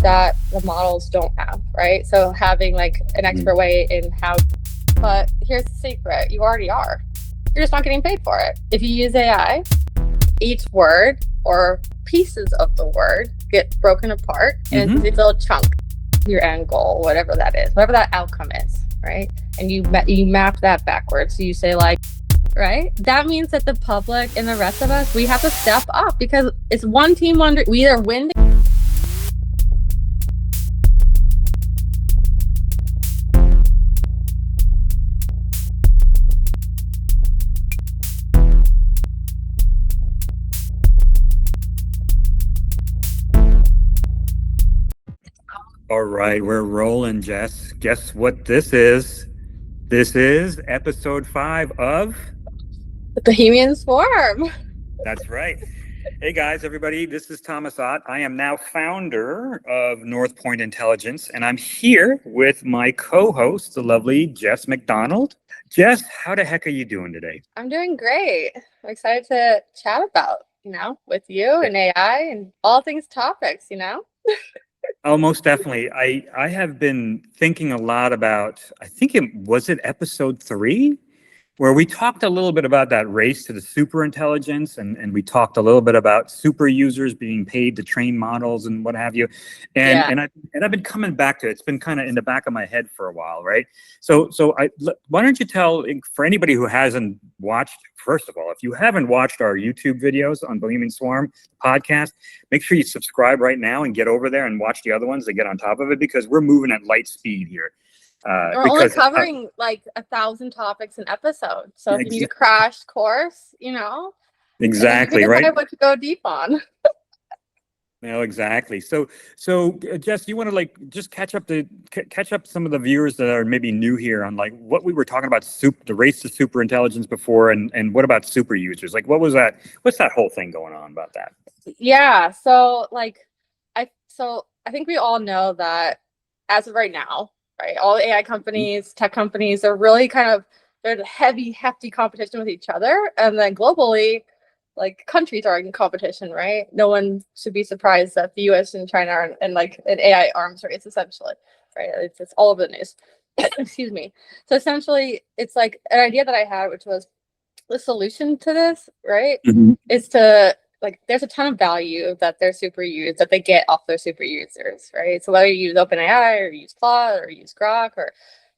that the models don't have, right? So having like an expert way in how, but here's the secret, you already are. You're just not getting paid for it. If you use AI, each word or pieces of the word get broken apart and it's a little chunk, your end goal, whatever that is, whatever that outcome is, right? And you map that backwards. So you say like, right? That means that the public and the rest of us, we have to step up because it's one team wonder. We either win. All right, we're rolling, Jess. Guess what this is? This is episode 5 of The Bohemian Swarm. That's right. Hey guys, everybody, this is Thomas Ott. I am now founder of North Point Intelligence, and I'm here with my co-host, the lovely Jess McDonald. Jess, how the heck are you doing today? I'm doing great. I'm excited to chat about, with you and AI and all things topics, Oh, most definitely. I have been thinking a lot about, I think was it episode 3, where we talked a little bit about that race to the super intelligence, and we talked a little bit about super users being paid to train models and what have you. And I've been coming back to it. It's been kind of in the back of my head for a while, right? So why don't you tell, for anybody who hasn't watched, first of all, if you haven't watched our YouTube videos on Bohemian Swarm podcast, make sure you subscribe right now and get over there and watch the other ones to get on top of it, because we're moving at light speed here. We're only covering like 1,000 topics an episode. So if you need a crash course, Exactly, right? What to go deep on. No, exactly. So Jess, you want to just catch up some of the viewers that are maybe new here on what we were talking about, the race to super intelligence before, and what about super users? What was that? What's that whole thing going on about that? Yeah. So I think we all know that as of right now, right, all the AI companies, tech companies are really they're the hefty competition with each other, and then globally, countries are in competition, right? No one should be surprised that the US and China are in an AI arms race, essentially, right? It's all over the news. Excuse me. So essentially, it's an idea that I had, which was the solution to this, right? Is to there's a ton of value that their super users that they get off their super users, right? So whether you use OpenAI or use Claude or use Grok or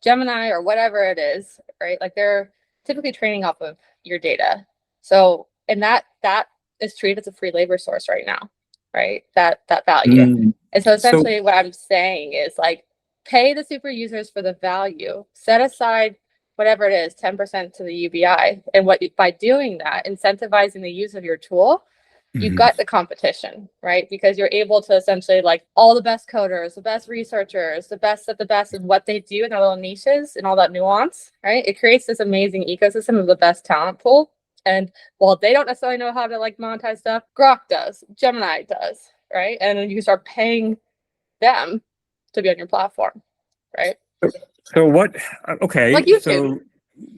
Gemini or whatever it is, right? They're typically training off of your data. So and that is treated as a free labor source right now, right? That value. And so essentially what I'm saying is pay the super users for the value, set aside whatever it is, 10% to the UBI. And by doing that, incentivizing the use of your tool, you've got the competition, right? Because you're able to essentially all the best coders, the best researchers, the best of the best in what they do in their little niches and all that nuance, right? It creates this amazing ecosystem of the best talent pool. And while they don't necessarily know how to monetize stuff, Grok does, Gemini does, right? And then you can start paying them to be on your platform, right? So what? Okay. YouTube.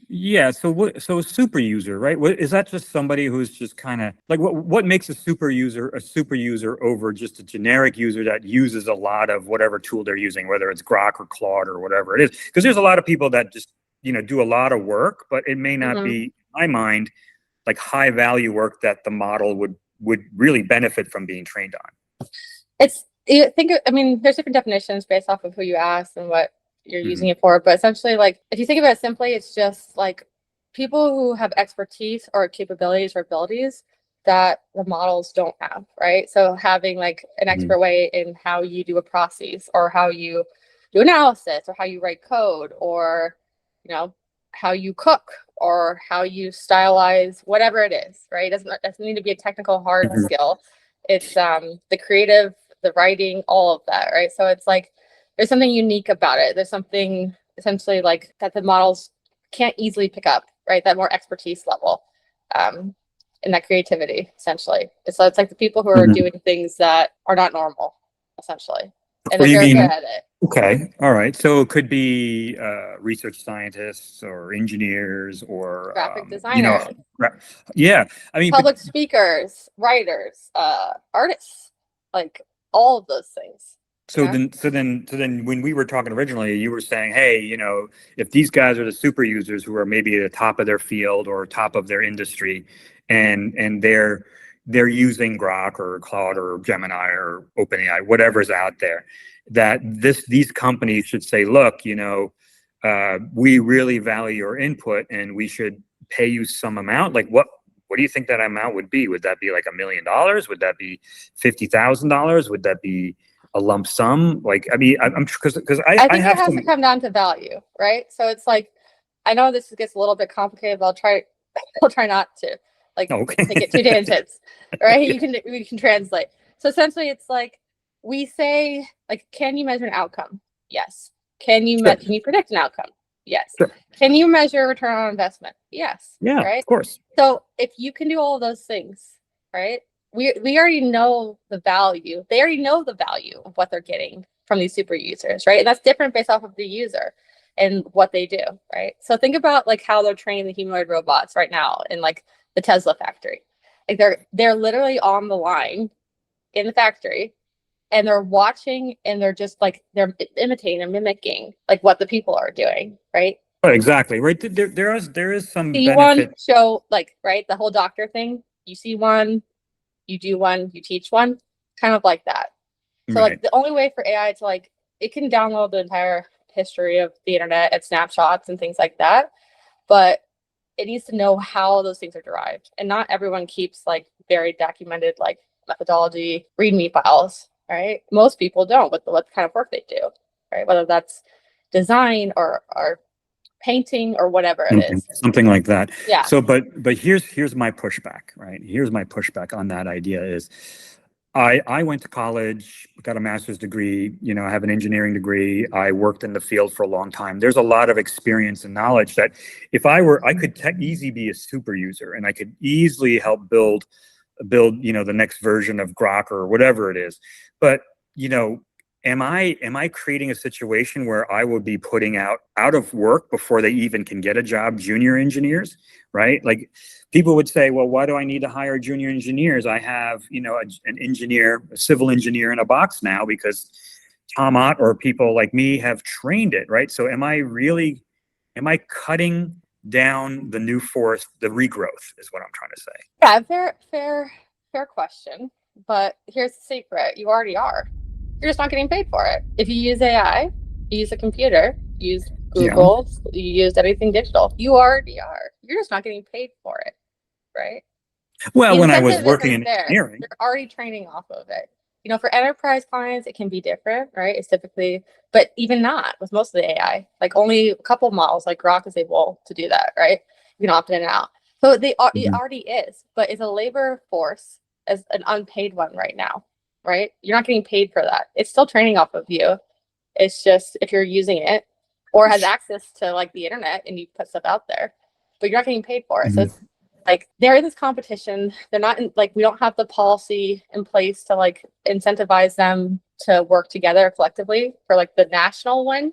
Yeah. So a super user, right? Is that just somebody who's just kind of what makes a super user over just a generic user that uses a lot of whatever tool they're using, whether it's Grok or Claude or whatever it is? Because there's a lot of people that just do a lot of work, but it may not be, in my mind, high value work that the model would really benefit from being trained on. There's different definitions based off of who you ask and what you're using it for, but essentially if you think about it simply, it's just people who have expertise or capabilities or abilities that the models don't have, right? So having an expert way in how you do a process or how you do analysis or how you write code or how you cook or how you stylize, whatever it is, right? It doesn't need to be a technical hard skill. It's the creative, the writing, all of that, right? So it's there's something unique about it. There's something essentially that the models can't easily pick up, right? That more expertise level, and that creativity, essentially. So it's the people who are doing things that are not normal, essentially, and they're very good at it. Okay, all right. So it could be research scientists or engineers or graphic designers. Yeah, I mean, public speakers, writers, artists, all of those things. So Yeah. then when we were talking originally, you were saying, hey, if these guys are the super users who are maybe at the top of their field or top of their industry, and they're using Grok or Claude or Gemini or OpenAI, whatever's out there, that these companies should say, look, we really value your input and we should pay you some amount. Like what do you think that amount would be? Would that be like $1 million? Would that be $50,000? Would that be a lump sum? Like, I mean, I'm because I think it has to come down to value, right? So it's like, I know this gets a little bit complicated, but I'll try not to take it too tangents, right? We can translate. So essentially it's like, we say, like, can you measure an outcome? Yes. Can you predict an outcome? Yes. Sure. Can you measure return on investment? Yes. Yeah, right? Of course. So if you can do all of those things, right? We already know the value. They already know the value of what they're getting from these super users, right? And that's different based off of the user and what they do, right? So think about like how they're training the humanoid robots right now in like the Tesla factory. Like they're literally on the line in the factory, and they're watching, and they're just like they're imitating and mimicking like what the people are doing, right? Oh, exactly. Right. There is some See benefit. one, show, like, right, the whole doctor thing. You see one, you do one, you teach one, kind of like that. So Right. like the only way for AI to like, it can download the entire history of the internet and snapshots and things like that, but it needs to know how those things are derived. And not everyone keeps like very documented like methodology README files, right? Most people don't with what kind of work they do, right? Whether that's design or painting or whatever it is. Something like that. Yeah. So, but here's my pushback, right? Here's my pushback on that idea is, I went to college, got a master's degree, I have an engineering degree. I worked in the field for a long time. There's a lot of experience and knowledge that if I could easily be a super user, and I could easily help build, the next version of Grok or whatever it is. But, am I creating a situation where I will be putting out of work before they even can get a job, junior engineers, right? Like people would say, well, why do I need to hire junior engineers? I have, an engineer, a civil engineer in a box now because Tom Ott or people like me have trained it, right? So am I cutting down the new forest, the regrowth is what I'm trying to say. Yeah, fair question. But here's the secret. You already are. You're just not getting paid for it. If you use AI, you use a computer, you use Google, you use anything digital, you already are. You're just not getting paid for it, right? Well, when I was working in engineering, you're already training off of it. For enterprise clients, it can be different, right? It's typically, but even not with most of the AI, like only a couple models like Grok is able to do that, right? You can opt in and out. So it already is, but it's a labor force as an unpaid one right now, right? You're not getting paid for that. It's still training off of you. It's just if you're using it or has access to like the internet and you put stuff out there, but you're not getting paid for it. So it's like they're in this competition. They're not in, like, we don't have the policy in place to like incentivize them to work together collectively for like the national win,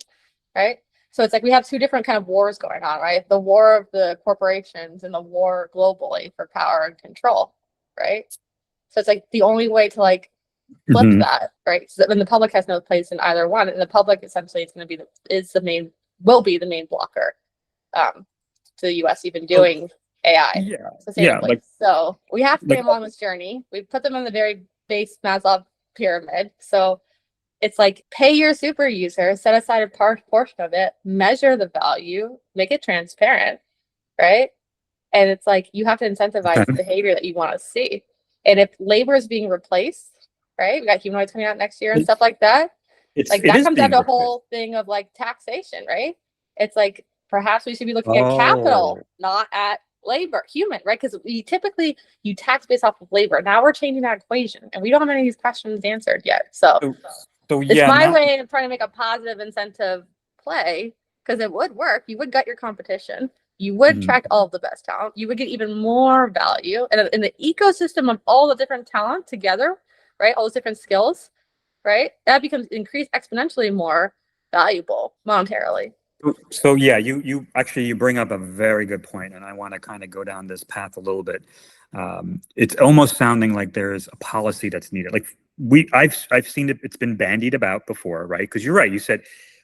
right? So it's like we have two different kind of wars going on, right? The war of the corporations and the war globally for power and control, right? So it's like the only way to like flip that, right? So that when the public has no place in either one, and the public essentially is going to be will be the main blocker to the U.S. even doing AI sustainably. So we have to get them on this journey. We put them on the very base Maslow pyramid. So it's like pay your super user, set aside a portion of it, measure the value, make it transparent, right? And it's like you have to incentivize the behavior that you want to see. And if labor is being replaced, right? We got humanoids coming out next year and stuff like that. That comes down to a whole thing of like taxation, right? It's like perhaps we should be looking at capital, not at labor, human, right? Because you tax based off of labor. Now we're changing that equation, and we don't have any of these questions answered yet. So it's my way of trying to make a positive incentive play, because it would work. You would gut your competition. You would attract all of the best talent. You would get even more value. And in the ecosystem of all the different talent together, right? All those different skills, right? That becomes increased exponentially more valuable monetarily. So yeah, you actually bring up a very good point, and I want to kind of go down this path a little bit. It's almost sounding like there's a policy that's needed. Like I've seen it. It's been bandied about before, right? Because you're right. You said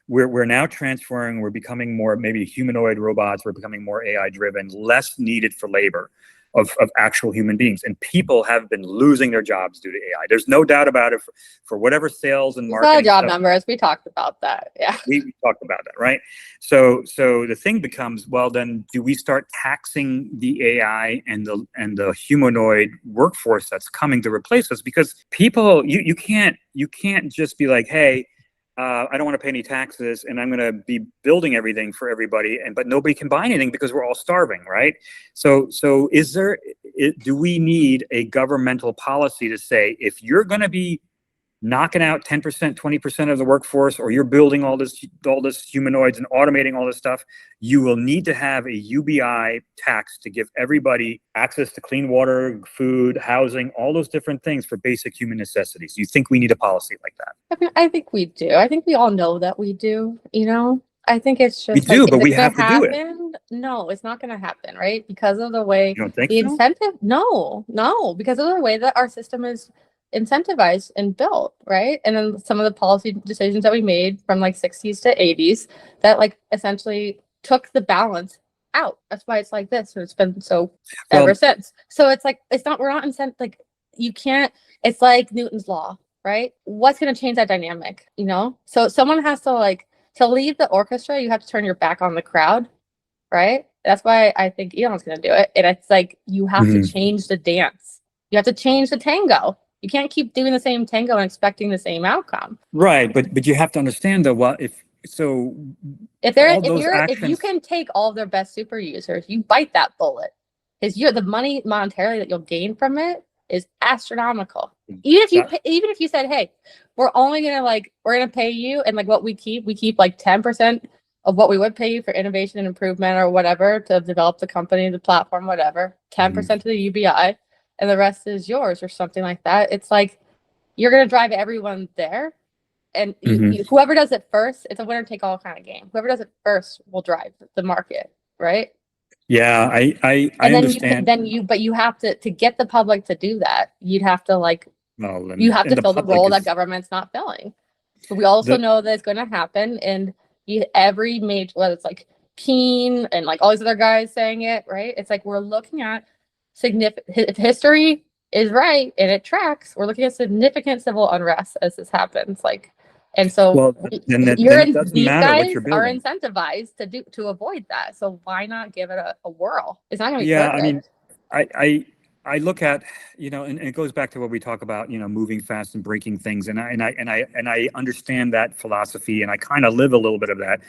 we're now transferring. We're becoming more maybe humanoid robots. We're becoming more AI driven, less needed for labor of actual human beings. And people have been losing their jobs due to AI. There's no doubt about it. For whatever sales and marketing job stuff, numbers. We talked about that. Yeah. we talked about that, right? So the thing becomes, well, then do we start taxing the AI and the humanoid workforce that's coming to replace us? Because people, you can't just be like, hey, I don't want to pay any taxes, and I'm going to be building everything for everybody, but nobody can buy anything because we're all starving, right? So do we need a governmental policy to say, if you're going to be knocking out 10%, 20% of the workforce, or you're building all this humanoids and automating all this stuff, you will need to have a UBI tax to give everybody access to clean water, food, housing, all those different things for basic human necessities. You think we need a policy like that? I think we do. I think we all know that we do, I think it's just we do, but we have to do it. No, it's not going to happen, right? Because of the way You don't think the so? incentive. No, because of the way that our system is incentivized and built, right? And then some of the policy decisions that we made from like 60s to 80s that like essentially took the balance out. That's why it's like this, and it's been so ever since. So it's like we're not incentive, like you can't. It's like Newton's law, right? What's going to change that dynamic? So someone has to leave the orchestra. You have to turn your back on the crowd, right? That's why I think Elon's going to do it. And it's like you have to change the dance. You have to change the tango. You can't keep doing the same tango and expecting the same outcome. Right, but you have to understand though, if you can take all of their best super users, you bite that bullet, because the money monetarily that you'll gain from it is astronomical. Even if you said, hey, we're gonna pay you, and like what we keep like 10% of what we would pay you for innovation and improvement or whatever to develop the company, the platform, whatever, 10% to the UBI. And the rest is yours or something like that. It's like you're going to drive everyone there. And whoever does it first, it's a winner take all kind of game. Whoever does it first will drive the market, right? Yeah, I understand. But you have to get the public to do that. You'd have to fill the role that government's not filling. So we also know that it's going to happen. And every major, whether it's like Keen and like all these other guys saying it, right? It's like we're looking at if history is right and it tracks, we're looking at significant civil unrest as this happens. And so these guys are incentivized to avoid that. So why not give it a whirl? It's not going to be perfect. I mean, I look at, and it goes back to what we talk about, moving fast and breaking things, and I understand that philosophy, and I kind of live a little bit of that,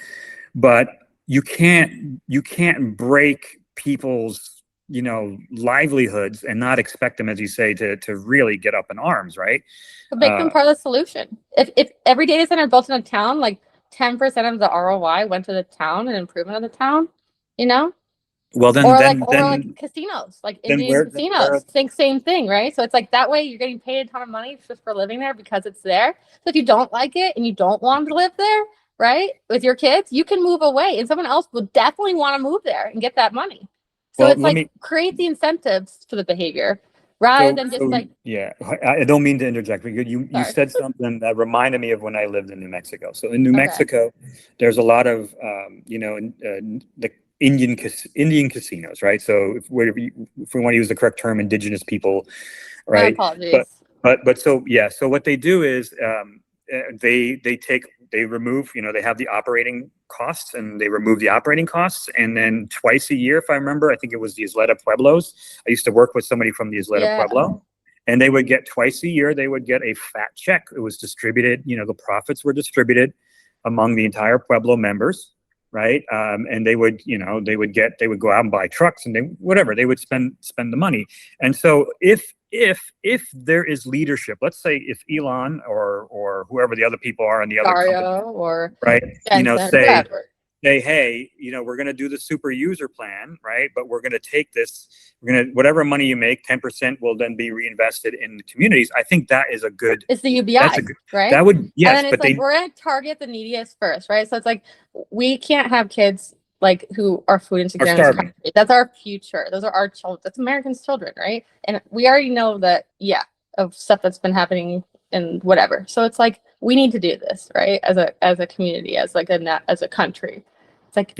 but you can't break people's livelihoods and not expect them, as you say, to really get up in arms, right? But make them part of the solution. If every data center built in a town, like 10% of the ROI went to the town and improvement of the town, Well, then, like casinos, like Indian casinos, think same thing, right? So it's like that way you're getting paid a ton of money just for living there because it's there. So if you don't like it and you don't want to live there, right, with your kids, you can move away, and someone else will definitely want to move there and get that money. So it's create the incentives for the behavior rather than just Yeah, I don't mean to interject, but you said something that reminded me of when I lived in New Mexico. So in New Mexico, there's a lot of the Indian casinos, right? So if we want to use the correct term, indigenous people, right? My apologies. But so what they do is they remove, they have the operating costs, and they remove the operating costs. And then twice a year, if I remember, I think it was the Isleta Pueblos. I used to work with somebody from the Isleta Pueblo, and they would get twice a year, they would get a fat check. It was distributed, the profits were distributed among the entire Pueblo members, right? And they would go out and buy trucks, and they would spend the money. And so if there is leadership, let's say if Elon or whoever the other people are in the other company, or right, Jensen, say, hey, we're going to do the super user plan, right? But we're going to take this, whatever money you make, 10% will then be reinvested in the communities. I think that is a good. It's the UBI, right? That would, yes, and then it's we're going to target the neediest first, right? So it's like we can't have kids like who are food insecure in this country. That's our future. Those are our children. That's Americans' children, right? And we already know that, of stuff that's been happening and whatever. So it's like, we need to do this, right? As a community, as a country. It's like,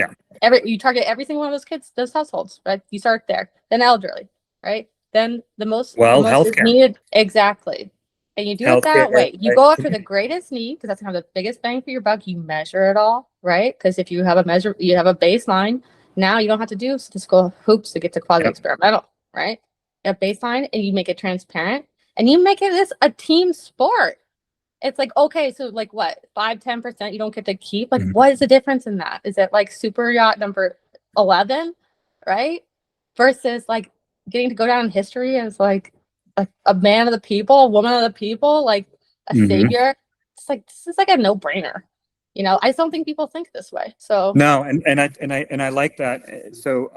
you target every single one of those kids, those households, right? You start there, then elderly, right? Then the most is needed. Exactly. And you do it that way. You go after the greatest need, because that's gonna have the biggest bang for your buck. You measure it all, right? Because if you have a baseline, now you don't have to do statistical hoops to get to quasi-experimental, right? A baseline, and you make it transparent, and you make it a team sport. It's like, okay, so like what, 5-10% you don't get to keep? Like, what is the difference in that? Is it like super yacht number 11, right? Versus like getting to go down in history as like a man of the people, a woman of the people, like a savior. It's like, this is like a no-brainer. I just don't think people think this way. So no, and I like that. So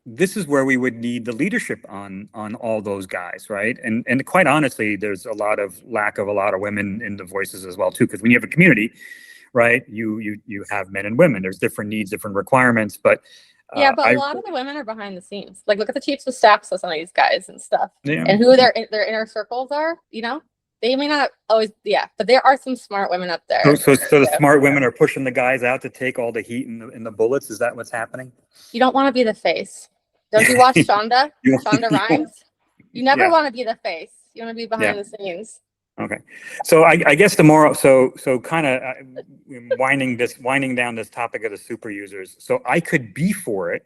this is where we would need the leadership on all those guys, right? And quite honestly, there's a lack of a lot of women in the voices as well too, because when you have a community, right, you have men and women. There's different needs, different requirements, but a lot of the women are behind the scenes. Like, look at the chiefs of staff of some of these guys and stuff, and who their inner circles are. They may not always, but there are some smart women up there. So the smart women are pushing the guys out to take all the heat and the bullets. Is that what's happening? You don't want to be the face. Don't you watch Shonda? Shonda Rhimes? You never want to be the face. You want to be behind the scenes. Okay. So I guess the moral, so kind of winding down this topic of the super users. So I could be for it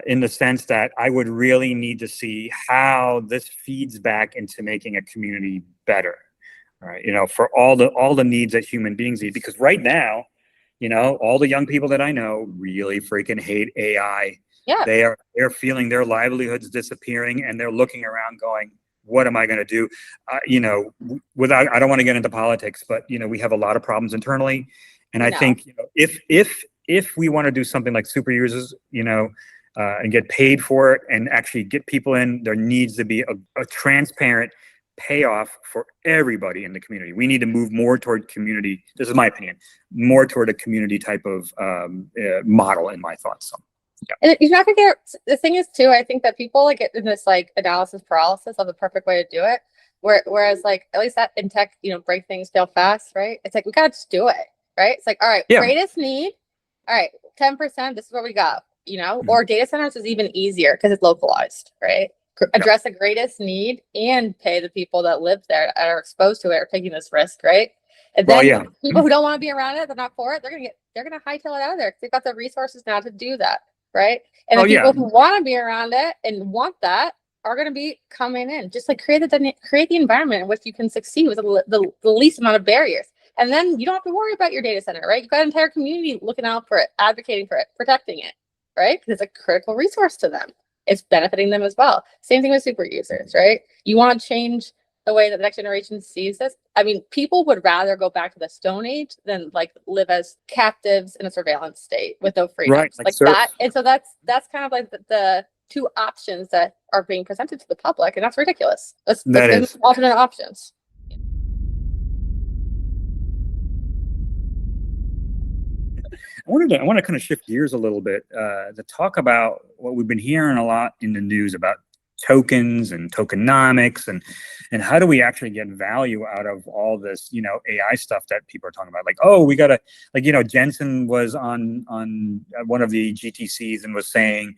in the sense that I would really need to see how this feeds back into making a community better. Right. For all the needs that human beings need, because right now, all the young people that I know really freaking hate AI. Yeah. They're feeling their livelihoods disappearing, and they're looking around going, what am I going to do? I don't want to get into politics, but we have a lot of problems internally. And I think if we want to do something like super users, and get paid for it and actually get people in, there needs to be a transparent payoff for everybody in the community. We need to move more toward community. This is my opinion, more toward a community type of model in my thoughts. So. Yeah. And you're not gonna get, the thing is too, I think that people get in this like analysis paralysis of the perfect way to do it. Whereas like, at least that in tech, break things fail fast, right? It's like, we gotta just do it, right? It's like, all right, greatest need, all right, 10%, this is what we got, or data centers is even easier because it's localized, right? Address the greatest need and pay the people that live there that are exposed to it or taking this risk, right? And then people who don't want to be around it, they're not for it, they're gonna hightail it out of there because they've got the resources now to do that. Right. And the people who want to be around it and want that are going to be coming in. Just like create the environment in which you can succeed with the least amount of barriers. And then you don't have to worry about your data center, right? You've got an entire community looking out for it, advocating for it, protecting it, right? Because it's a critical resource to them. It's benefiting them as well. Same thing with super users, right? You want to change the way that the next generation sees this. I mean, people would rather go back to the Stone Age than like live as captives in a surveillance state with no freedoms, right, like that. And so that's kind of like the two options that are being presented to the public, and that's ridiculous. Let's give them alternate options. I want to kind of shift gears a little bit to talk about what we've been hearing a lot in the news about tokens and tokenomics and how do we actually get value out of all this, AI stuff that people are talking about? Like, oh, we gotta, like, Jensen was on one of the GTCs and was saying,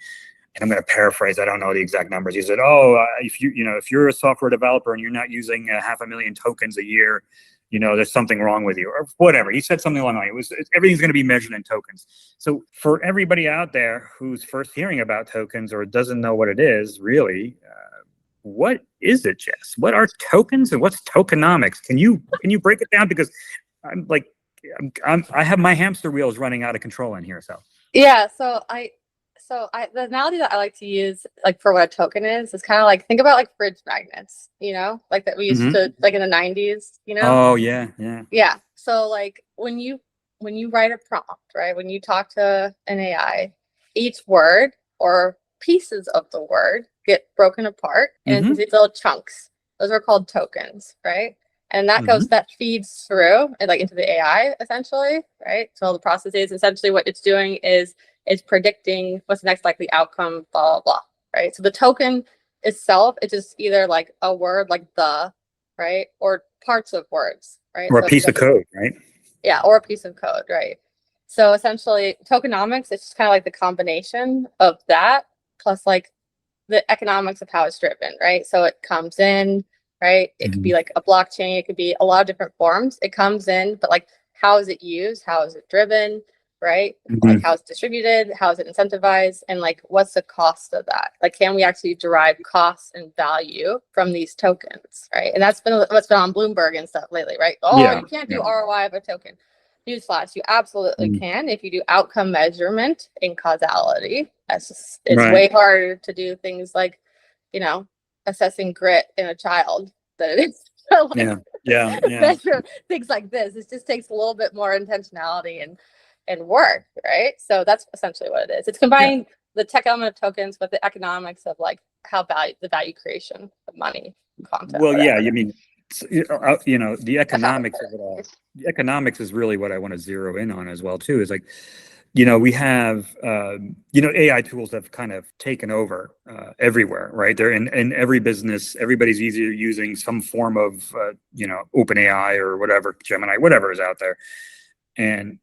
and I'm going to paraphrase, I don't know the exact numbers. He said, if you're a software developer and you're not using 500,000 tokens a year, there's something wrong with you, or whatever. He said something along the line. Everything's going to be measured in tokens. So for everybody out there who's first hearing about tokens or doesn't know what it is, really, what is it, Jess? What are tokens and what's tokenomics? Can you break it down? Because I have my hamster wheels running out of control in here. So yeah, the analogy that I like to use, like for what a token is kind of like, think about like fridge magnets, like that we used to, like in the 90s, Oh yeah. Yeah. So like when you write a prompt, right? When you talk to an AI, each word or pieces of the word get broken apart into these little chunks. Those are called tokens, right? And that feeds through and like into the AI essentially, right? So the process is essentially what it's doing is it's predicting what's the next likely outcome, blah, blah, blah, right? So the token itself, it's just either like a word like the, right? Or parts of words, right? Or a So piece of code, right? yeah, or a piece of code, right? So essentially, tokenomics is just kind of like the combination of that plus like the economics of how it's driven, right? So it comes in, right? It could be like a blockchain, it could be a lot of different forms. It comes in, but like how is it used? How is it driven? Right? Like how it's distributed, how is it incentivized, and like what's the cost of that? Like, can we actually derive costs and value from these tokens, right? And that's been what's been on Bloomberg and stuff lately, right? Oh, Yeah. you can't do ROI of a token. Newsflash, you absolutely can if you do outcome measurement and causality. That's just it's way harder to do things like, you know, assessing grit in a child than it is to like measure things like this. It just takes a little bit more intentionality and work, right? So that's essentially what it is. It's combining the tech element of tokens with the economics of like how the value creation of money, content. Well, whatever. yeah, I mean, you know, the economics of it all. The economics is really what I want to zero in on as well too. Is like, you know, we have, you know, AI tools have kind of taken over everywhere, right? They're in every business. Everybody's either using some form of, you know, open AI or whatever, Gemini, whatever is out there. And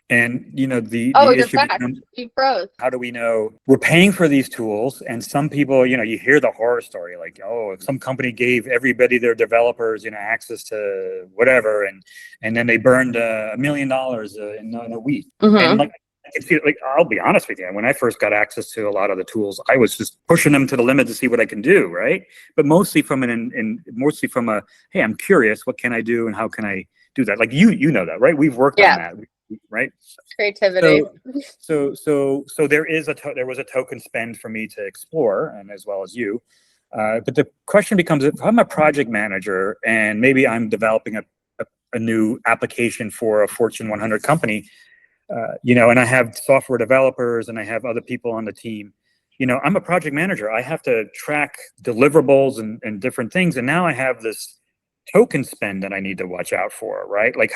you know, the issue becomes, you froze. how do we know we're paying for these tools? And some people, you know, you hear the horror story, like, oh, some company gave everybody, their developers, you know, access to whatever, and then they burned $1 million in a week. And like, I can feel like, I'll be honest with you, when I first got access to a lot of the tools, I was just pushing them to the limit to see what I can do, right? But mostly from a, hey, I'm curious, what can I do and how can I do that? Like you know that, right? We've worked on that, right? Creativity. So there was a token spend for me to explore, and as well as you. But the question becomes, if I'm a project manager and maybe I'm developing a new application for a Fortune 100 company, you know, and I have software developers and I have other people on the team, you know, I'm a project manager. I have to track deliverables and different things. And now I have this token spend that I need to watch out for, right? Like,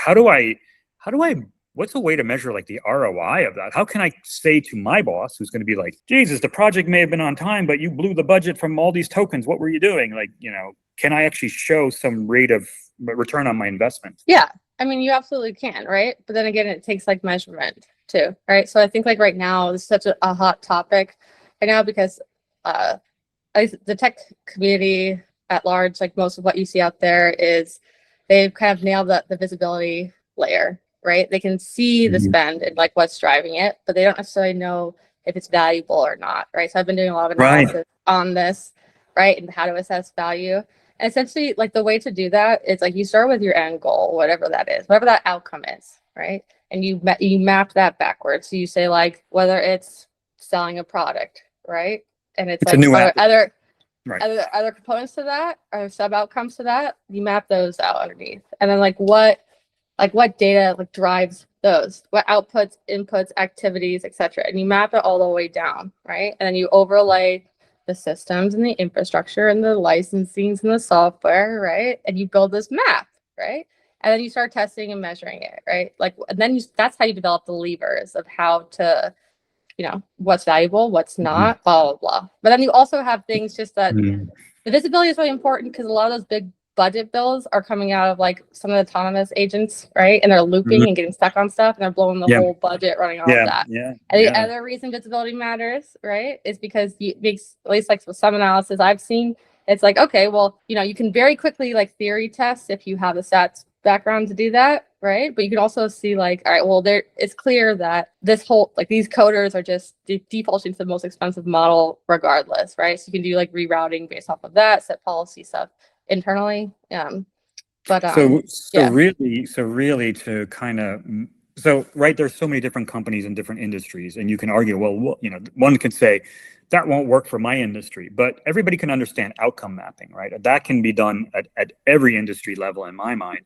what's a way to measure like the ROI of that? How can I say to my boss, who's going to be like, Jesus, the project may have been on time, but you blew the budget from all these tokens. What were you doing? Like, you know, can I actually show some rate of return on my investment? Yeah. I mean, you absolutely can, right? But then again, it takes like measurement too, right? So I think like right now, this is such a hot topic right now because the tech community at large, like most of what you see out there is they've kind of nailed the visibility layer, right? They can see the spend and like what's driving it, but they don't necessarily know if it's valuable or not, right? So I've been doing a lot of analysis on this, right? And how to assess value. And essentially, like the way to do that is like you start with your end goal, whatever that is, whatever that outcome is, right? And you map that backwards. So you say like whether it's selling a product, right? And it's like other components to that or sub outcomes to that. You map those out underneath, and then like what data like drives those, what outputs, inputs, activities, etc. And you map it all the way down, right? And then you overlay the systems and the infrastructure and the licensings and the software, right? And you build this map, right? And then you start testing and measuring it, right? Like, and then that's how you develop the levers of how to, you know, what's valuable, what's not, blah, blah, blah. But then you also have things just that the visibility is really important because a lot of those big budget bills are coming out of like some of the autonomous agents, right? And they're looping and getting stuck on stuff and they're blowing the whole budget running off that. And the other reason visibility matters, right, is because it makes, at least like with some analysis I've seen, it's like, okay, well, you know, you can very quickly like theory test if you have the stats background to do that, right? But you can also see like, all right, well, it's clear that this whole, like these coders are just defaulting to the most expensive model regardless, right? So you can do like rerouting based off of that, set policy stuff internally. Really to kind of, right, there's so many different companies in different industries, and you can argue, well, you know, one can say that won't work for my industry, but everybody can understand outcome mapping, right? That can be done at every industry level in my mind.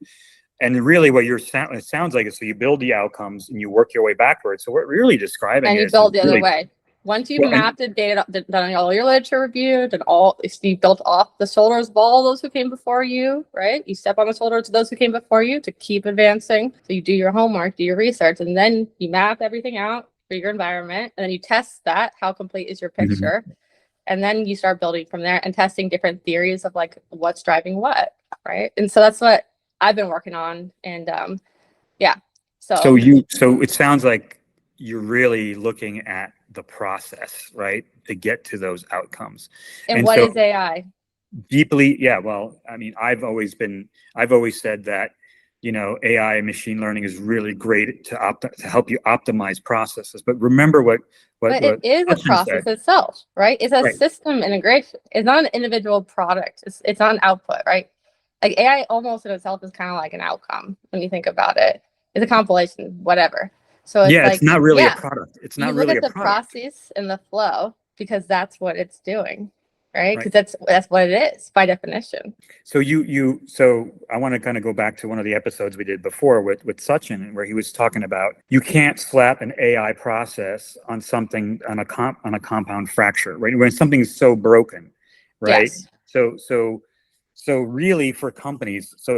And really what it sounds like is, so you build the outcomes and you work your way backwards. So what we're really describing and you build the other way. Once you've mapped the data, done all your literature reviewed, and you built off the shoulders of all those who came before you, right? You step on the shoulders of those who came before you to keep advancing. So you do your homework, do your research, and then you map everything out for your environment, and then you test that. How complete is your picture? And then you start building from there and testing different theories of like what's driving what, right? And so that's what I've been working on. And yeah, So it sounds like you're really looking at the process, right, to get to those outcomes. and And what so is AI? deeply, yeah, well, I mean, I've always said that, AI and machine learning is really great to help you optimize processes. But remember But it is a Hudson process said, itself, right? It's a right? system integration. It's not an individual product. It's not an output, right? Like AI almost in itself is kind of like an outcome when you think about it. It's a compilation, whatever. So it's Yeah, it's like, not really a yeah, product. It's you not look really at a the product, process and the flow because that's what it's doing, right? right? Because that's what it is by definition. So I want to kind of go back to one of the episodes we did before with Sachin, where he was talking about you can't slap an AI process on something on a compound fracture, right? When something's so broken, right? Yes. So really for companies, so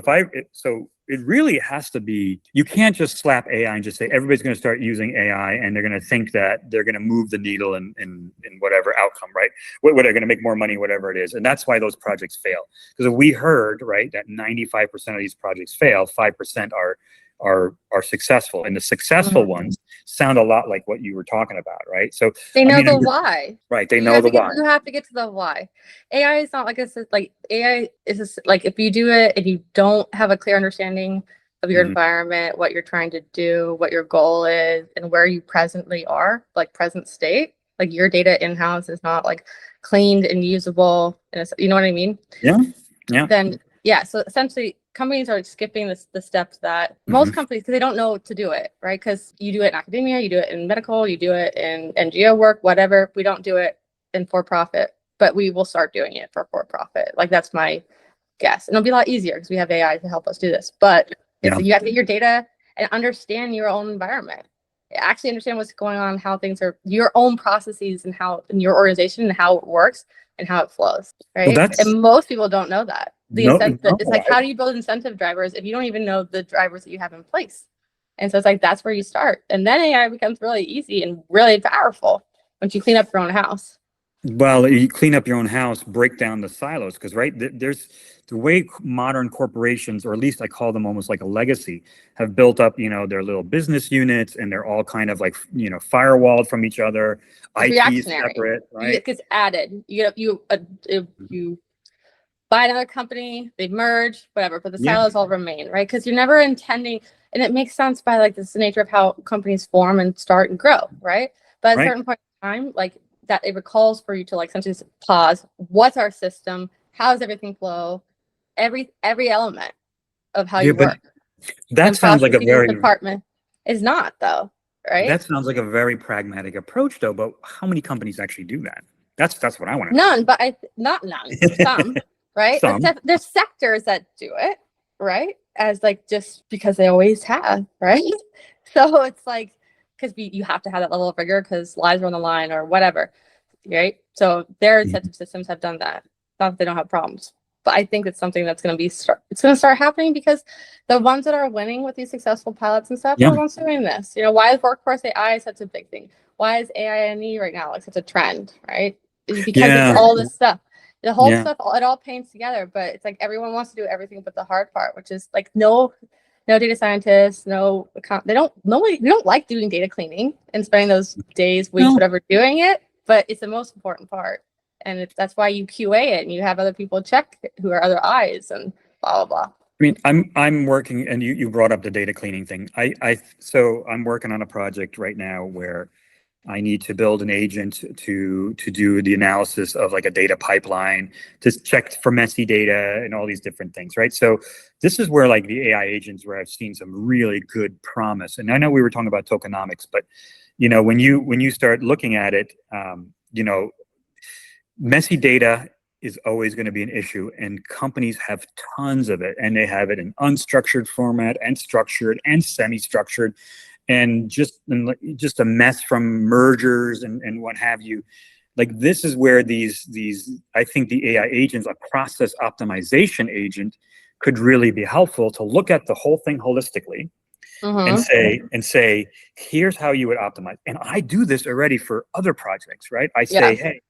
it really has to be, you can't just slap AI and just say everybody's going to start using AI and they're going to think that they're going to move the needle in whatever outcome, right? What they're going to make more money, whatever it is. And that's why those projects fail. Because we heard, right, that 95% of these projects fail, 5% are successful. And the successful ones sound a lot like what you were talking about, right? So They I know mean, the why. right, they You know have the to get why. you have to get to the why. AI is not like like AI is just like if you do it and you don't have a clear understanding of your Mhm. environment, what you're trying to do, what your goal is, and where you presently are, like present state, like your data in-house is not like cleaned and usable, and you know what I mean? Yeah, yeah. Then yeah, so essentially companies are skipping the steps that most companies, because they don't know to do it, right? Because you do it in academia, you do it in medical, you do it in NGO work, whatever. We don't do it in for profit, but we will start doing it for profit. Like that's my guess, and it'll be a lot easier because we have AI to help us do this. But it's Yeah. you have to get your data and understand your own environment. Actually understand what's going on, how things are, your own processes, and how in your organization and how it works and how it flows, Well, right? that's And most people don't know that. The no, incentive, it's like, I- how do you build incentive drivers if you don't even know the drivers that you have in place? And so it's like, that's where you start. And then AI becomes really easy and really powerful once you clean up your own house. well, you clean up your own house, break down the silos, because right there's the way modern corporations, or at least I call them almost like a legacy, have built up, their little business units, and they're all kind of like, firewalled from each other. It's IT is reactionary. separate, right? It gets added. You buy another company, they merge, whatever, but the Yeah, silos all remain, right? Because you're never intending, and it makes sense by like this is the nature of how companies form and start and grow, right? But at a right. certain point in time, like that, it recalls for you to like essentially just pause. What's our system? How does everything flow? Every element of how Yeah, you but work that and sounds like a processes very department is not though, right? that sounds like a very pragmatic approach, though. But how many companies actually do that? That's what I want to None, but not none, some, know. right? Some. There's sectors that do it, right? As like just because they always have, right? So it's like because you have to have that level of rigor because lives are on the line or whatever, right? So their incentive systems have done that. Not that they don't have problems, but I think it's something that's going to it's going to start happening because the ones that are winning with these successful pilots and stuff are Yeah, the ones doing this. Why is workforce AI such a big thing? Why is AI right now like such a trend, right? Is because it's yeah, all this stuff. The whole yeah. stuff, it all paints together, but it's like everyone wants to do everything but the hard part, which is like no data scientists, they don't like doing data cleaning and spending those days, weeks, Well, whatever doing it, but it's the most important part. And that's why you QA it and you have other people check who are other eyes and blah, blah, blah. I mean, I'm working, and you brought up the data cleaning thing. So I'm working on a project right now where I need to build an agent to do the analysis of like a data pipeline, to check for messy data and all these different things, right? So this is where like the AI agents, where I've seen some really good promise. And I know we were talking about tokenomics, but when you start looking at it, messy data is always going to be an issue, and companies have tons of it, and they have it in unstructured format and structured and semi-structured, and just a mess from mergers and what have you. Like this is where these I think the AI agents, a process optimization agent, could really be helpful to look at the whole thing holistically and say, here's how you would optimize. And I do this already for other projects, right? I say, Yeah. hey,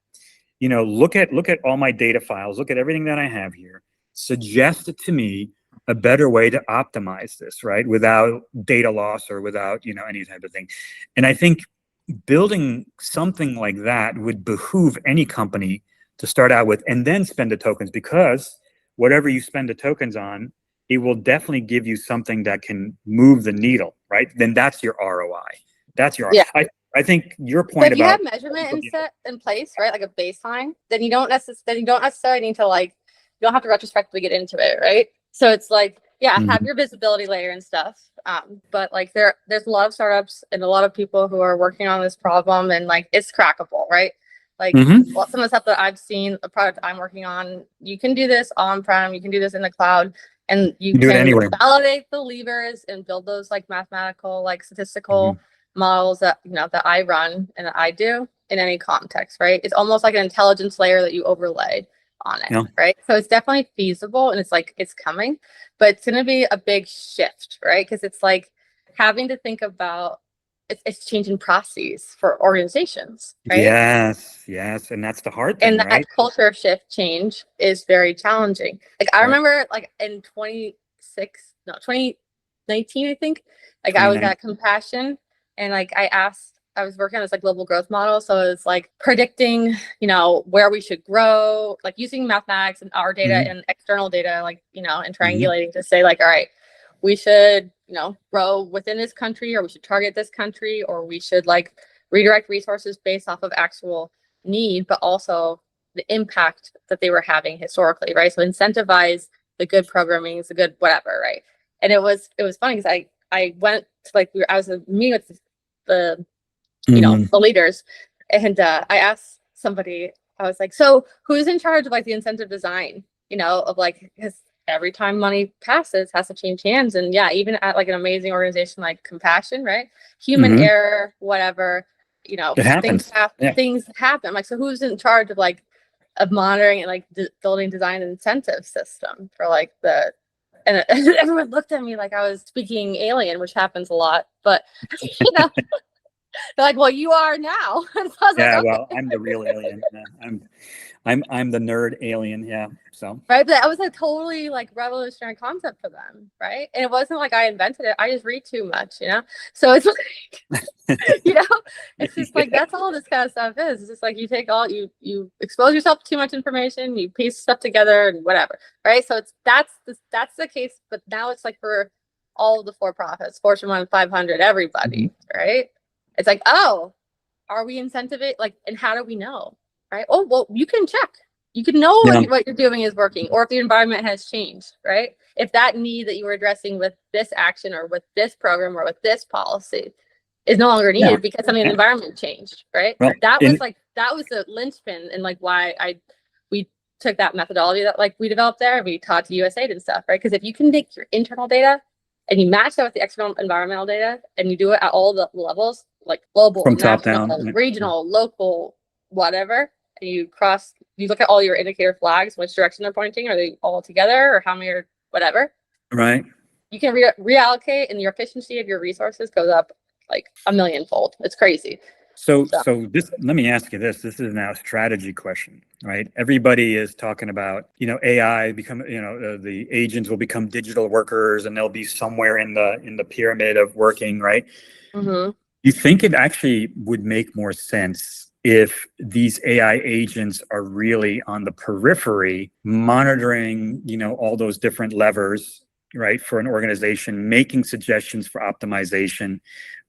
look at all my data files, look at everything that I have here. suggest to me a better way to optimize this, right? Without data loss or without, any type of thing. And I think building something like that would behoove any company to start out with and then spend the tokens, because whatever you spend the tokens on, it will definitely give you something that can move the needle, right? Then that's your ROI. That's your Yeah. I think your But point if you about have measurement in place, right, like a baseline, then you don't necessarily need to you don't have to retrospectively get into it, right? So it's like, yeah, have your visibility layer and stuff. But like there's a lot of startups and a lot of people who are working on this problem, and like it's crackable, right? Like some of the stuff that I've seen, the product I'm working on, you can do this on-prem, you can do this in the cloud, and you do it can anywhere. validate the levers and build those like mathematical, like statistical models that that I run and that I do in any context, right? It's almost like an intelligence layer that you overlay on it, right? So it's definitely feasible, and it's coming, but it's going to be a big shift, right? Because it's like having to think about it's changing processes for organizations, right? Yes, and that's the hard thing, And that right? culture shift change is very challenging. Like I remember, like in 2019, I think, like I was at Compassion, and like I was working on this like global growth model. So it's like predicting, where we should grow, like using mathematics and our data and external data, like, and triangulating to say like, all right, we should, grow within this country, or we should target this country, or we should like redirect resources based off of actual need, but also the impact that they were having historically, right? So incentivize the good programming, the good whatever, right? And it was funny because I went to like I was meeting with the the leaders, and I asked somebody, I was like, so who's in charge of like the incentive design, of like, because every time money passes has to change hands. And yeah, even at like an amazing organization like Compassion, right? Human error, whatever, It happens. Things happen. Like, so who's in charge of like of monitoring and like building design and incentive system for like and everyone looked at me like I was speaking alien, which happens a lot, but they're like, well, you are now. So I was like, okay. Well, I'm the real alien. I'm the nerd alien. Yeah. So. Right, but that was a totally like revolutionary concept for them, right? And it wasn't like I invented it. I just read too much, So it's like, it's just like that's all this kind of stuff is. It's just like you take you expose yourself to too much information, you piece stuff together and whatever, right? So that's the case, but now it's like for all of the for-profits, Fortune 500, everybody, right? It's like, oh, are we incentivized? Like, and how do we know? Right? Oh, well, you can check. You can know what you're doing is working, or if the environment has changed, right? If that need that you were addressing with this action or with this program or with this policy is no longer needed because something in the environment changed, right? Well, that was the linchpin and like why we took that methodology that like we developed there and we taught to USAID and stuff, right? Because if you can take your internal data and you match that with the external environmental data and you do it at all the levels, like global, from national, top down, regional, local, whatever, and you look at all your indicator flags, which direction they're pointing, are they all together or how many or whatever, right? You can reallocate and your efficiency of your resources goes up like 1,000,000-fold. It's crazy. So this, let me ask you this is now a strategy question, right? Everybody is talking about, AI the agents will become digital workers and they'll be somewhere in the pyramid of working, right? You think it actually would make more sense if these AI agents are really on the periphery, monitoring, all those different levers, right, for an organization, making suggestions for optimization,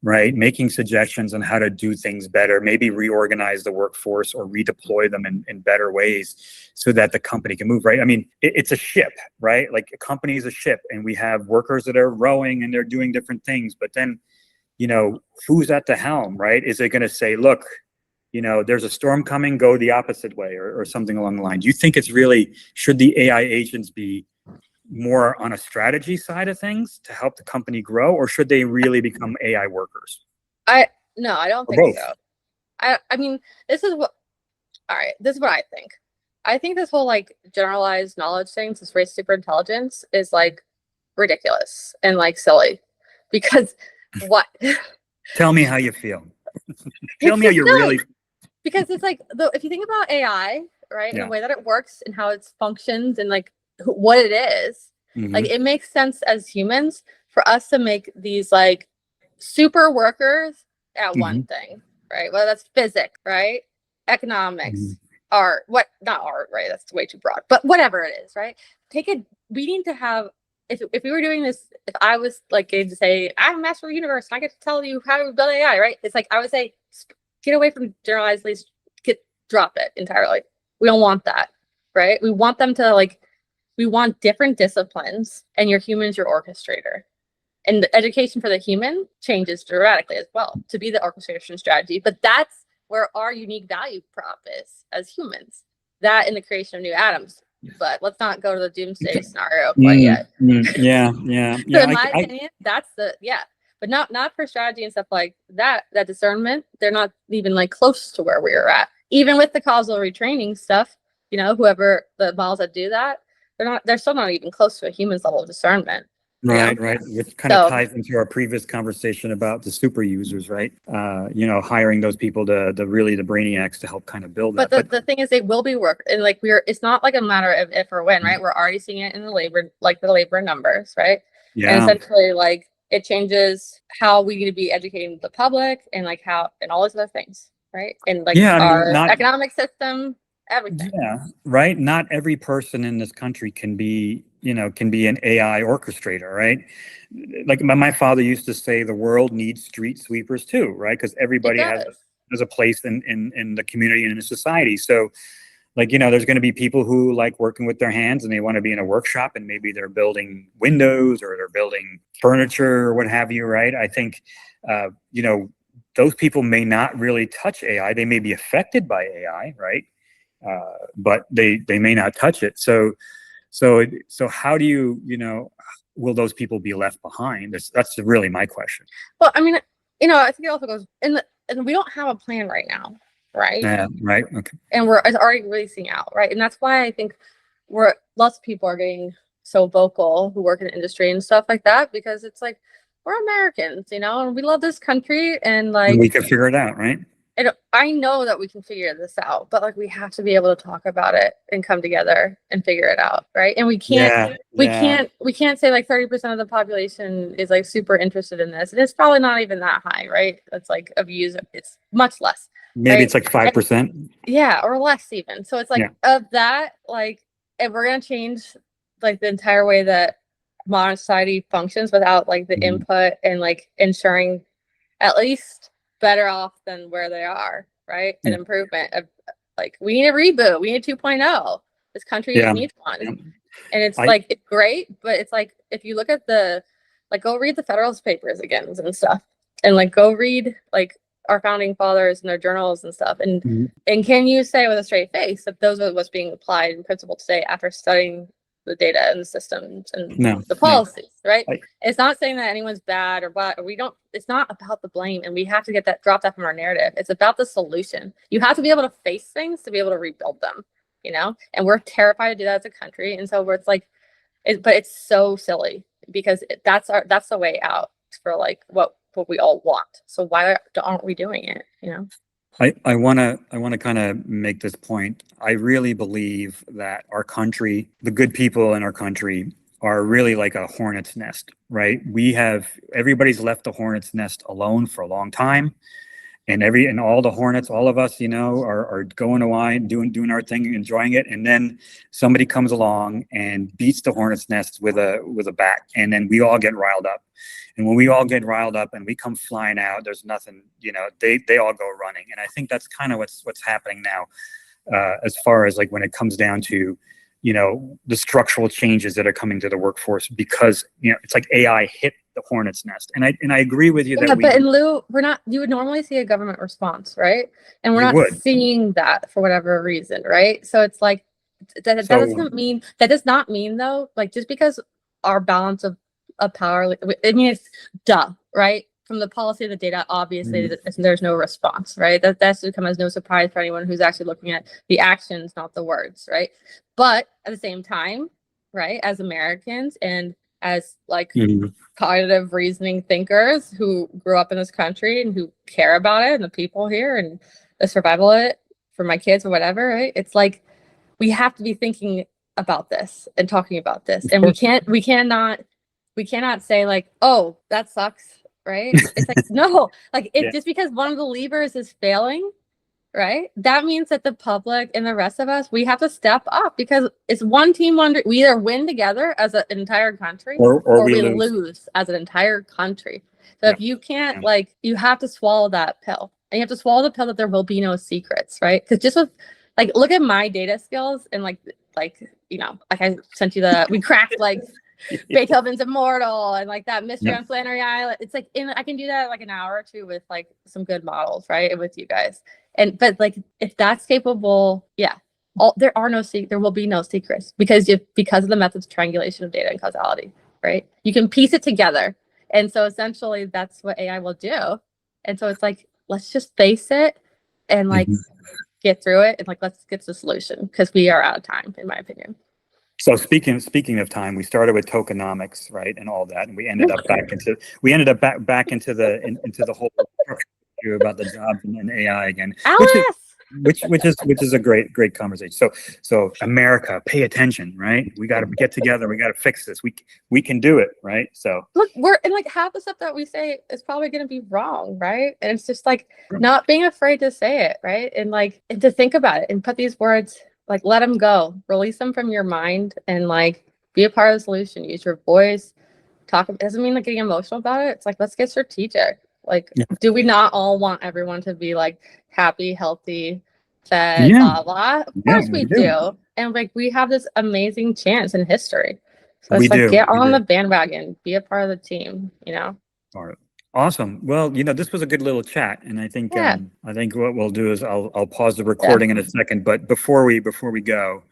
right, making suggestions on how to do things better, maybe reorganize the workforce or redeploy them in better ways so that the company can move, right? I mean, it's a ship, right? Like a company is a ship, and we have workers that are rowing and they're doing different things, but then, who's at the helm, right? Is it going to say, look, there's a storm coming, go the opposite way, or something along the line? Do you think should the AI agents be more on a strategy side of things to help the company grow, or should they really become AI workers? No, I don't think so. I mean, this is what I think. I think this whole like generalized knowledge thing, this race super intelligence, is like ridiculous and like silly because what? Tell me how you feel. Tell me how you really. Because it's like if you think about AI, right, and the way that it works and how it functions and like what it is. Like, it makes sense as humans for us to make these like super workers at one thing, right? Whether that's physics, right? Economics, art, not art, right? That's way too broad, but whatever it is, right? We need to have, if we were doing this, if I was like getting to say, I'm a master of the universe and I get to tell you how to build AI, right? It's like, I would say, get away from generalized, drop it entirely. We don't want that, right? We want them to like, we want different disciplines, and your human's your orchestrator. And the education for the human changes dramatically as well to be the orchestration strategy. But that's where our unique value prop is as humans, that in the creation of new atoms. But let's not go to the doomsday scenario quite yet. Yeah. So in my opinion, that's but not for strategy and stuff like that. That discernment, they're not even like close to where we are at. Even with the causal retraining stuff, whoever the models that do that, they're still not even close to a human's level of discernment. Right. Which kind of ties into our previous conversation about the super users, right? Hiring those people the brainiacs to help kind of build that. But the thing is, they will be work, and like it's not like a matter of if or when, right? We're already seeing it in the labor numbers, right? Yeah. And essentially, like, it changes how we need to be educating the public, and like and all those other things, right? And like our economic system, everything. Yeah, right. Not every person in this country can be an AI orchestrator, right? Like my father used to say, the world needs street sweepers too, right? Because everybody has a place in the community and in the society. So, like, there's going to be people who like working with their hands and they want to be in a workshop, and maybe they're building windows or they're building furniture or what have you, right? I think, those people may not really touch AI. They may be affected by AI, right? But they may not touch it. So how do you, will those people be left behind? That's really my question. Well, I mean, I think it also goes and we don't have a plan right now, right? Yeah, right. Okay. And it's already releasing out, right? And that's why I think lots of people are getting so vocal who work in the industry and stuff like that, because it's like, we're Americans, and we love this country, and like, and we can figure it out, right? And I know that we can figure this out, but like, we have to be able to talk about it and come together and figure it out, right? And we can't say like 30% of the population is like super interested in this, and it's probably not even that high, right? It's like of use, it's much less. Maybe right? It's like 5%. Yeah, or less even. So it's like, of that, like, if we're gonna change like the entire way that modern society functions without like the input and like ensuring at least better off than where they are, right? An improvement of like, we need a reboot, we need 2.0. This country needs one. And it's like, it's great, but it's like, if you look at go read the Federalist Papers again and stuff, and like go read like our founding fathers and their journals and stuff, and can you say with a straight face that those are what's being applied in principle today after studying the data and the systems and the policies, right? It's not saying that anyone's bad or what, or it's not about the blame, and we have to drop that from our narrative. It's about the solution. You have to be able to face things to be able to rebuild them, and we're terrified to do that as a country. And so it's like, but it's so silly, because that's the way out for like what we all want. So why aren't we doing it, I want to kind of make this point. I really believe that our country, the good people in our country, are really like a hornet's nest, right? Everybody's left the hornet's nest alone for a long time, and all the hornets, all of us, are going away, doing our thing, enjoying it, and then somebody comes along and beats the hornet's nest with a bat, and then we all get riled up. And when we all get riled up and we come flying out, there's nothing, they all go running. And I think that's kind of what's happening now, as far as like when it comes down to, the structural changes that are coming to the workforce, because, it's like AI hit the hornet's nest. And I agree with you that but in lieu, you would normally see a government response, right? And we're not seeing that for whatever reason, right? So it's like, that does not mean though, like, just because our balance of power, I mean, it's right? From the policy of the data, obviously there's no response, right? That's to come as no surprise for anyone who's actually looking at the actions, not the words, right? But at the same time, right, as Americans and as like cognitive reasoning thinkers who grew up in this country and who care about it and the people here and the survival of it for my kids or whatever, right? It's like, we have to be thinking about this and talking about this, Of and course. we cannot say like, oh, that sucks, right? It's like, no, like Yeah. just because one of the levers is failing, right? That means that the public and the rest of us, we have to step up, because it's one team wonder. We either win together as an entire country, or we we lose. lose as an entire country. So Yeah. if you can't, Yeah. like, you have to swallow that pill, and you have to swallow the pill that there will be no secrets, right? Because just with, like, look at my data skills, and like you know, like I sent you we cracked like Beethoven's Immortal and like that mystery Yeah. on Flannery Island. It's like, I can do that in like an hour or two with like some good models, right? And with you guys. But like, if that's capable, yeah, there will be no secrets, because of the methods of triangulation of data and causality, right? You can piece it together. And so essentially that's what AI will do. And so it's like, let's just face it and like get through it, and like, let's get to the solution, because we are out of time, in my opinion. So speaking of time, we started with tokenomics, right, and all that, and we ended up back into the whole structure about the jobs and AI again, which is a great conversation. So America, pay attention, right? We got to get together. We got to fix this. We can do it, right? So look, and like half the stuff that we say is probably going to be wrong, right? And it's just like not being afraid to say it, right? And like, and to think about it and put these words, like, let them go, release them from your mind, and like, be a part of the solution. Use your voice. It doesn't mean like getting emotional about it. It's like, let's get strategic. Like, do we not all want everyone to be like happy, healthy, fed, blah blah? Of course we do. And like, we have this amazing chance in history. So it's like, get on the bandwagon, be a part of the team, you know? All right. Awesome. Well, you know, this was a good little chat, and I think what we'll do is I'll pause the recording in a second. But before we go,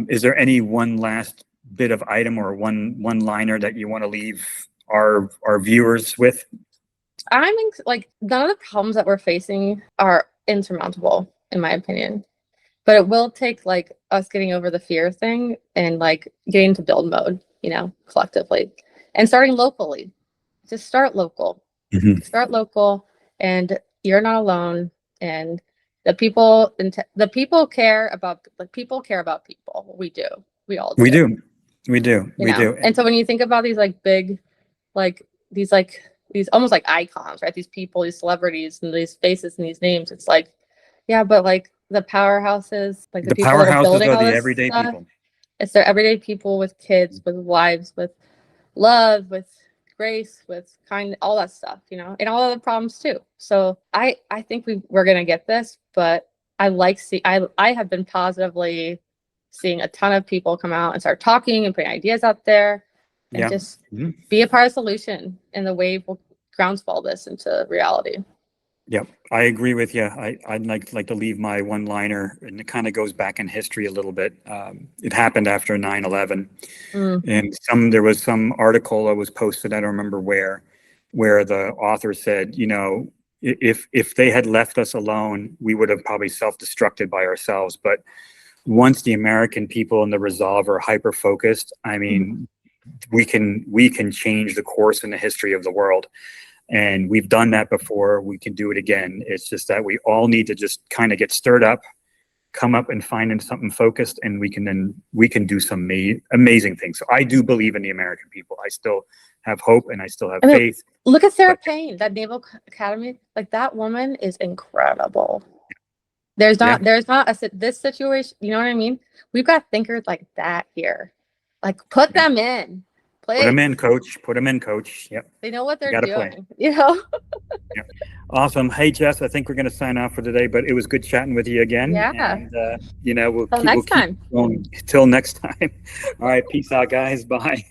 is there any one last bit of item or one liner that you want to leave our viewers with? I think like none of the problems that we're facing are insurmountable, in my opinion. But it will take like us getting over the fear thing and like getting to build mode, you know, collectively, and starting locally. Just start local. Start local, and you're not alone. And the people care about people. We do. We all do. We do. And so when you think about these like big, like these almost like icons, right? These people, these celebrities, and these faces and these names, it's like, yeah, but like the powerhouses, like the people that are building all this everyday stuff, people. It's their everyday people with kids, with wives, with love, with grace, with kind, all that stuff, you know, and all of the problems too. So I think we're gonna get this, but I have been positively seeing a ton of people come out and start talking and putting ideas out there, and just be a part of the solution, and the wave will groundswell this into reality. Yep, I agree with you. I'd like to leave my one-liner, and it kind of goes back in history a little bit. It happened after 9/11, and there was some article that was posted, I don't remember where the author said, you know, if they had left us alone, we would have probably self-destructed by ourselves. But once the American people and the resolve are hyper-focused, I mean, we can change the course in the history of the world. And we've done that before. We can do it again. It's just that we all need to just kind of get stirred up, come up and find something focused, and we can do some amazing things. So I do believe in the American people. I still have hope, and I still have faith. Look at Sarah Payne, that Naval Academy. Like, that woman is incredible. There's not this situation. You know what I mean? We've got thinkers like that here. Like, put them in. Please. Put them in, coach. Yep. They know what they're doing. Play. You know? Yep. Awesome. Hey, Jess, I think we're going to sign off for today, but it was good chatting with you again. Yeah. And, you know, we'll keep going till next time. All right. Peace out, guys. Bye.